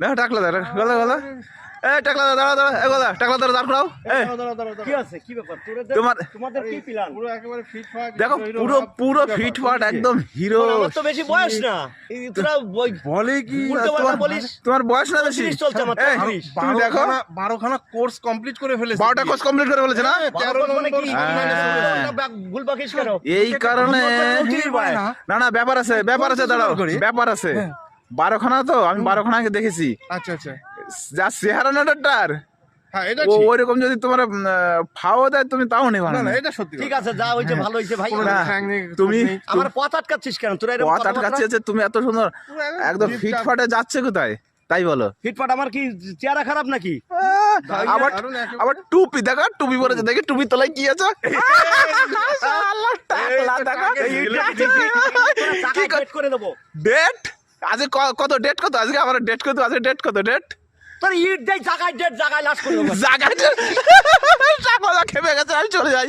দেখো টাকলা দাঁড়া গলা গলা এ টাকলা দাঁড়া দাঁড়া এ গলা টাকলা দাঁড়া দাঁড় করাও কি আছে কি ব্যাপার তোমাদের কি প্ল্যান? পুরো একেবারে ফিট ফাট দেখো পুরো পুরো ফিট ফাট একদম হিরো আমার তো বেশি বয়স না তোরা বলে কি উল্টো পাল্টা বলিস। তোমার বয়স না বেশি 30 চলছে আমার, এই, 30 তুমি দেখো 12খানা কোর্স কমপ্লিট করে ফেলেছে 12টা কোর্স কমপ্লিট করে ফেলেছে না 13 মানে কি হ্যাঁ। ভুল বাকিস কেন? এই কারণে পায় না। না না ব্যাপার আছে দাঁড়াও ব্যাপার আছে 12খানা তো আমি 12খানা আগে দেখেছি আচ্ছা আচ্ছা যা চেহারা নাটার হ্যাঁ এটা ও ঠিক ওইরকম যদি তোমার ফাও দেয় তুমি তাও নেবা না না না এটা সত্যি ঠিক আছে যা হইছে ভালো হইছে ভাই। কোনো না, ঠ্যাং নেই, তুমি- নেই। আমার পথ আটকাচ্ছিস কেন তোরা এরকম পথ আটকাচ্ছে যে তুমি এত সুন্দর পুরো একদম জিপ ফিট টাপ। ফাটে যাচ্ছে কোথায় তাই বলো ফিটফাট আমার কি চেহারা খারাপ নাকি? আবার দারুণ একেবারে। আবার টুপি দেখো টুপি পরেছে দেখি টুপি তলায় কি আছে শালা টাকলা দেখো। কি টাকা পেট করে দেবো ডেট আজকে কত ডেট কত আজকে আমার ডেট কত আজকে ডেট কত ডেট তোর ইট দেয় জায়গায় ডেট জায়গায় লাশ করে দেবো। জায়গাটা খেপে গেছে আমি চলে যাই